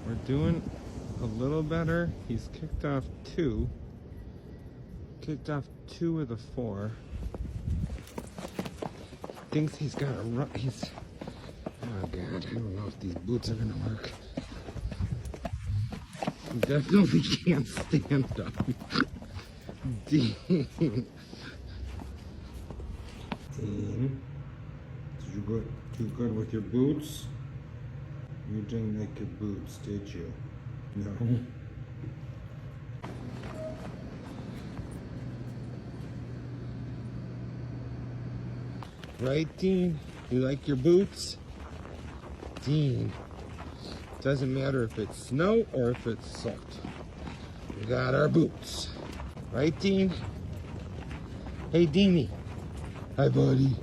We're doing a little better. He's kicked off two. Kicked off 2 of the 4. Thinks he's got a run. Oh god, I don't know if these boots are gonna work. He definitely can't stand up. Dean. Dean. Did you go too good with your boots? You didn't like your boots, did you? No. Right, Dean? You like your boots? Dean. Doesn't matter if it's snow or if it's salt. We got our boots. Right, Dean? Hey, Deanie. Hi, buddy.